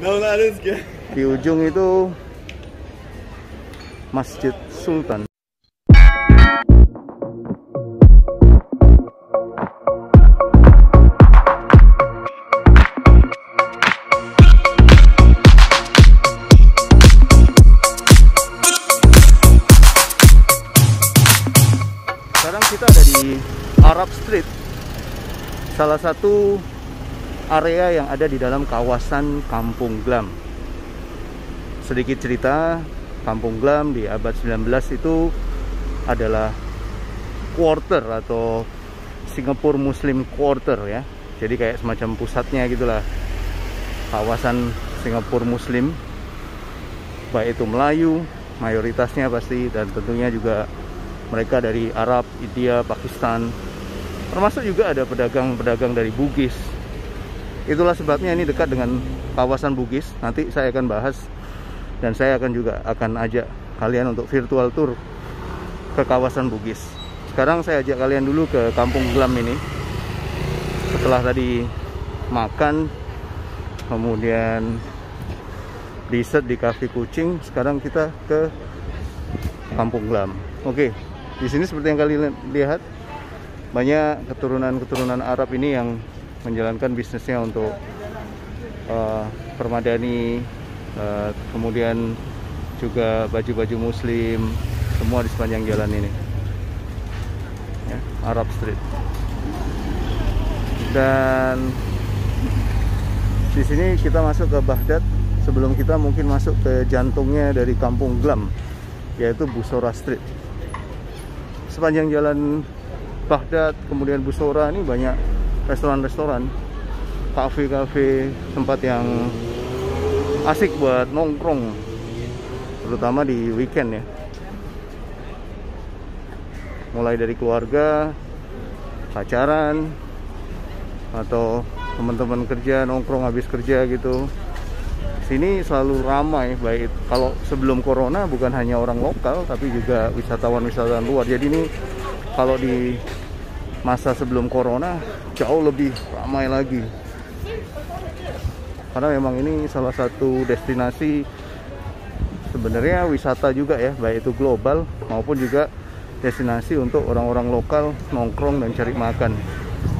Di ujung itu Masjid Sultan. Sekarang kita ada di Arab Street, salah satu area yang ada di dalam kawasan Kampung Glam. Sedikit cerita, Kampung Glam di abad 19 itu adalah quarter atau Singapore Muslim Quarter ya. Jadi kayak semacam pusatnya gitulah. Kawasan Singapura Muslim, baik itu Melayu mayoritasnya pasti, dan tentunya juga mereka dari Arab, India, Pakistan. Termasuk juga ada pedagang-pedagang dari Bugis. Itulah sebabnya ini dekat dengan kawasan Bugis. Nanti saya akan bahas, dan saya juga akan ajak kalian untuk virtual tour ke kawasan Bugis. Sekarang saya ajak kalian dulu ke Kampung Glam ini. Setelah tadi makan, kemudian dessert di Cafe Kucing, sekarang kita ke Kampung Glam. Oke, di sini seperti yang kalian lihat, banyak keturunan Arab ini yang menjalankan bisnisnya untuk permadani, kemudian juga baju-baju muslim, semua di sepanjang jalan ini ya, Arab Street. Dan di sini kita masuk ke Baghdad sebelum kita mungkin masuk ke jantungnya dari Kampung Glam, yaitu Bussorah Street. Sepanjang jalan Baghdad kemudian Bussorah ini banyak restoran-restoran, kafe-kafe, tempat yang asik buat nongkrong, terutama di weekend ya. Mulai dari keluarga, pacaran, atau teman-teman kerja nongkrong habis kerja gitu. Sini selalu ramai, baik kalau sebelum corona bukan hanya orang lokal tapi juga wisatawan-wisatawan luar. Jadi ini kalau di masa sebelum corona jauh lebih ramai lagi, karena memang ini salah satu destinasi sebenarnya wisata juga ya, baik itu global maupun juga destinasi untuk orang-orang lokal nongkrong dan cari makan.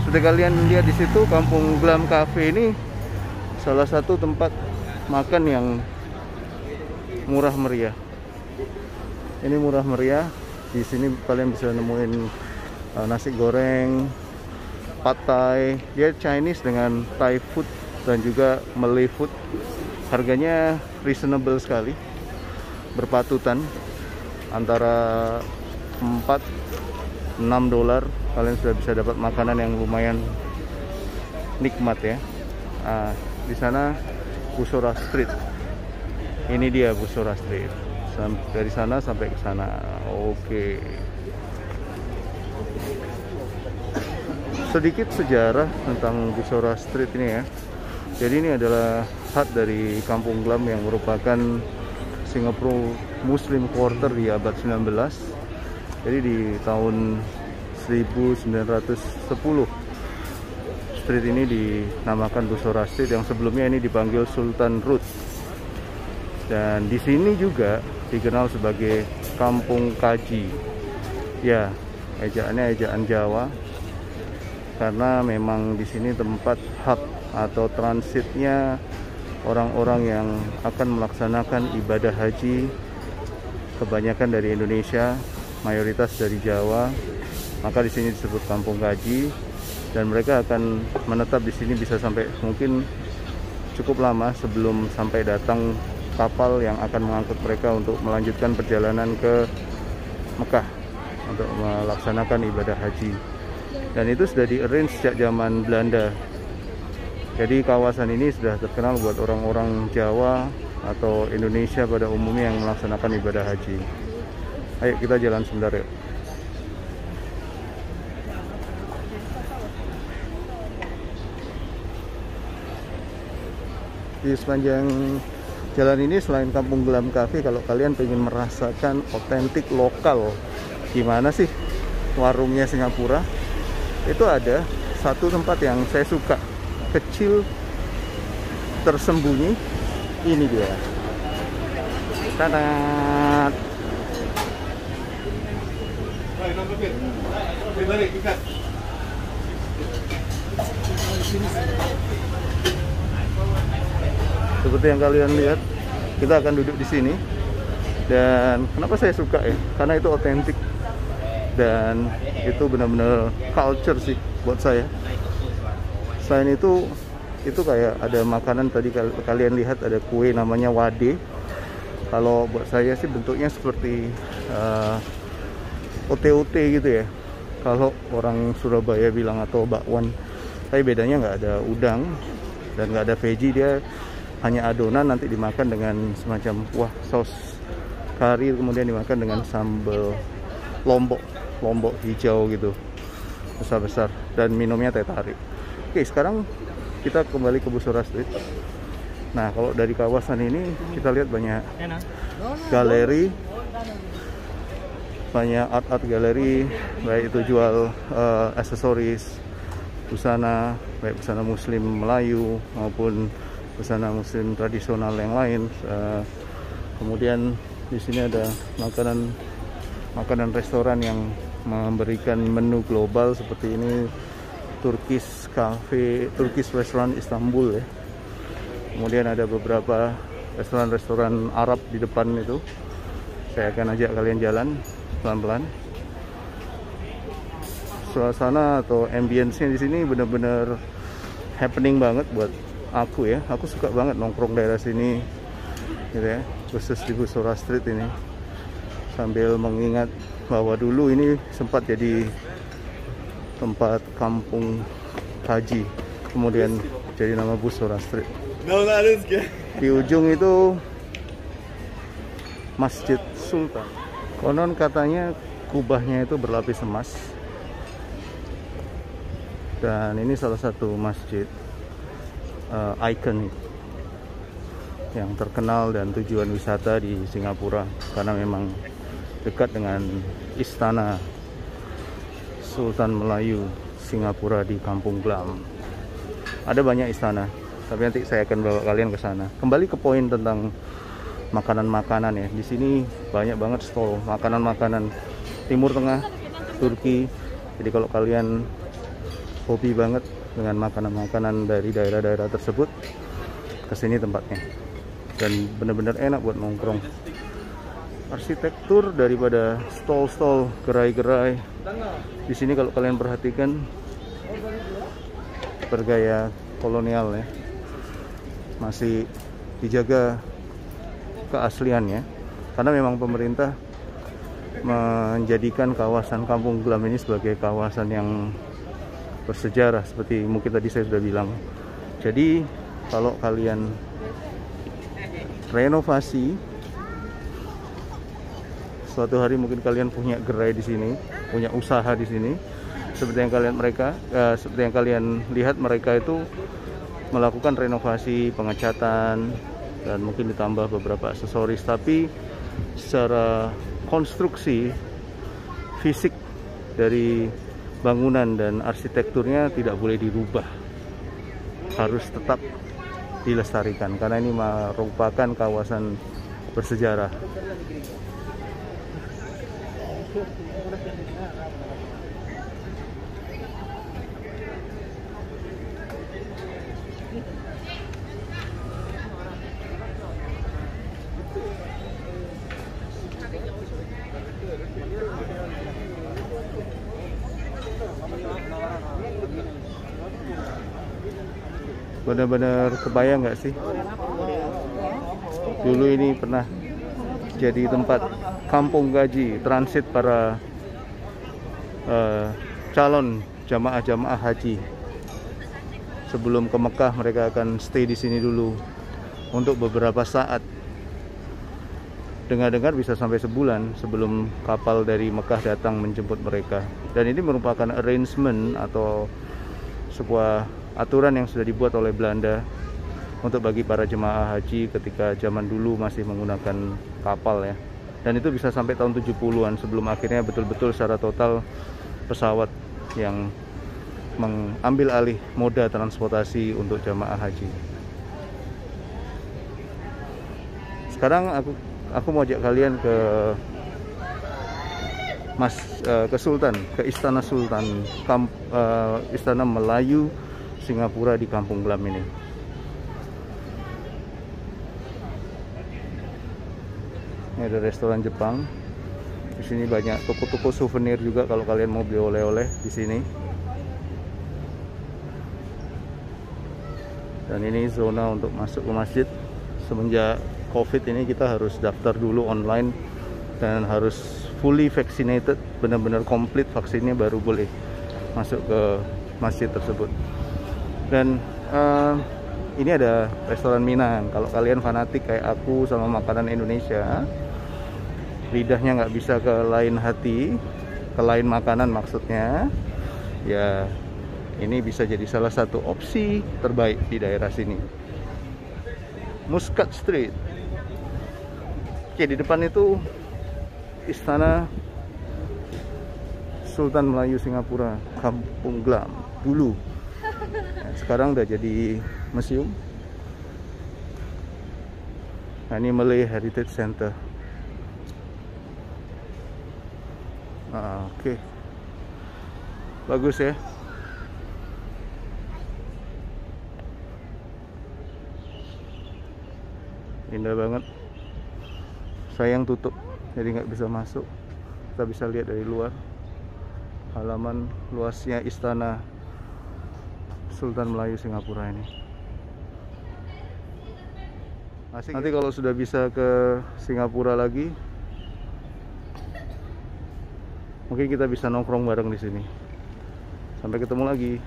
Seperti kalian lihat di situ, Kampung Glam Cafe ini salah satu tempat makan yang murah meriah. Ini murah meriah. Di sini kalian bisa nemuin nasi goreng, pad thai, dia Chinese dengan Thai food dan juga Malay food. Harganya reasonable sekali, berpatutan antara 4-6 dolar. Kalian sudah bisa dapat makanan yang lumayan nikmat ya. Di sana Bussorah Street. Ini dia Bussorah Street. Dari sana sampai ke sana. Oke. Sedikit sejarah tentang Bussorah Street ini ya. Jadi ini adalah hut dari Kampung Glam yang merupakan Singapore Muslim Quarter di abad 19. Jadi di tahun 1910 street ini dinamakan Bussorah Street, yang sebelumnya ini dipanggil Sultan Road. Dan di sini juga dikenal sebagai Kampung Kaji. Ya, ejaannya ejaan Jawa. Karena memang di sini tempat hub atau transitnya orang-orang yang akan melaksanakan ibadah haji, kebanyakan dari Indonesia, mayoritas dari Jawa. Maka di sini disebut Kampung Kaji, dan mereka akan menetap di sini bisa sampai mungkin cukup lama sebelum sampai datang kapal yang akan mengangkut mereka untuk melanjutkan perjalanan ke Mekah untuk melaksanakan ibadah haji. Dan itu sudah di-arrange sejak zaman Belanda. Jadi kawasan ini sudah terkenal buat orang-orang Jawa atau Indonesia pada umumnya yang melaksanakan ibadah haji. Ayo kita jalan sebentar yuk. Di sepanjang jalan ini selain Kampung Glam Cafe, kalau kalian pengen merasakan otentik lokal, gimana sih warungnya Singapura, itu ada satu tempat yang saya suka, kecil, tersembunyi, Ini dia. Tadat. Seperti yang kalian lihat, kita akan duduk di sini. Dan kenapa saya suka ya? Karena itu otentik dan itu benar-benar culture sih buat saya. Selain itu kayak ada makanan tadi kalian lihat, ada kue namanya wade. Kalau buat saya sih bentuknya seperti ote-ote gitu ya. Kalau orang Surabaya bilang atau bakwan. Tapi bedanya nggak ada udang dan nggak ada veggie, dia hanya adonan nanti dimakan dengan semacam kuah saus kari, kemudian dimakan dengan sambal lombok hijau gitu besar-besar dan minumnya teh tarik. Oke, sekarang kita kembali ke Busora Street. Nah, kalau dari kawasan ini kita lihat banyak galeri, banyak art galeri, baik itu jual aksesoris, busana, baik busana muslim Melayu maupun busana muslim tradisional yang lain. Kemudian di sini ada makanan restoran yang memberikan menu global seperti ini, Turkish Cafe, Turkish Restaurant Istanbul ya. Kemudian ada beberapa restoran-restoran Arab di depan itu. Saya akan ajak kalian jalan pelan-pelan. Suasana atau ambience-nya di sini benar-benar happening banget buat aku ya. Aku suka banget nongkrong daerah sini gitu ya, khusus di Busora Street ini, sambil mengingat bahwa dulu ini sempat jadi tempat kampung haji, kemudian jadi nama Busora Street. Di ujung itu Masjid Sultan. Konon katanya kubahnya itu berlapis emas. Dan ini salah satu masjid ikonik yang terkenal dan tujuan wisata di Singapura, karena memang dekat dengan istana Sultan Melayu Singapura di Kampung Glam. Ada banyak istana, tapi nanti saya akan bawa kalian ke sana. Kembali ke poin tentang makanan-makanan ya. Di sini banyak banget stall makanan-makanan Timur Tengah, Turki. Jadi kalau kalian hobi banget dengan makanan-makanan dari daerah-daerah tersebut, kesini tempatnya. Dan benar-benar enak buat nongkrong. Arsitektur daripada stall-stall, gerai-gerai di sini kalau kalian perhatikan bergaya kolonial ya, masih dijaga keasliannya, karena memang pemerintah menjadikan kawasan Kampung Glam ini sebagai kawasan yang bersejarah seperti mungkin tadi saya sudah bilang. Jadi kalau kalian renovasi, suatu hari mungkin kalian punya gerai di sini, punya usaha di sini, seperti yang kalian lihat mereka itu melakukan renovasi, pengecatan, dan mungkin ditambah beberapa aksesoris, tapi secara konstruksi fisik dari bangunan dan arsitekturnya tidak boleh dirubah, harus tetap dilestarikan karena ini merupakan kawasan bersejarah. Benar-benar kebayang nggak sih, dulu ini pernah jadi tempat kampung gaji transit para calon jamaah haji. Sebelum ke Mekah mereka akan stay di sini dulu untuk beberapa saat. Dengar-dengar bisa sampai sebulan sebelum kapal dari Mekah datang menjemput mereka. Dan ini merupakan arrangement atau sebuah aturan yang sudah dibuat oleh Belanda untuk bagi para jemaah haji ketika zaman dulu masih menggunakan kapal ya. Dan itu bisa sampai tahun 70-an sebelum akhirnya betul-betul secara total pesawat yang mengambil alih moda transportasi untuk jemaah haji. Sekarang aku mau ajak kalian ke ke Sultan, ke Istana Sultan, Istana Melayu Singapura di Kampung Glam ini. Ini ada restoran Jepang. Di sini banyak toko-toko souvenir juga kalau kalian mau beli oleh-oleh di sini. Dan ini zona untuk masuk ke masjid. Semenjak COVID ini kita harus daftar dulu online dan harus fully vaccinated, benar-benar komplit vaksinnya baru boleh masuk ke masjid tersebut. Dan ini ada restoran Minang. Kalau kalian fanatik kayak aku sama makanan Indonesia, lidahnya nggak bisa ke lain hati, ke lain makanan maksudnya, ya ini bisa jadi salah satu opsi terbaik di daerah sini. Muscat Street. Oke, di depan itu Istana Sultan Melayu Singapura Kampung Glam dulu. Sekarang udah jadi museum. Nah, ini Malay Heritage Center. Oke. Bagus ya. Indah banget. Sayang tutup, jadi nggak bisa masuk. Kita bisa lihat dari luar halaman luasnya Istana Sultan Melayu Singapura ini. Asik. Nanti kalau sudah bisa ke Singapura lagi, mungkin kita bisa nongkrong bareng di sini. Sampai ketemu lagi.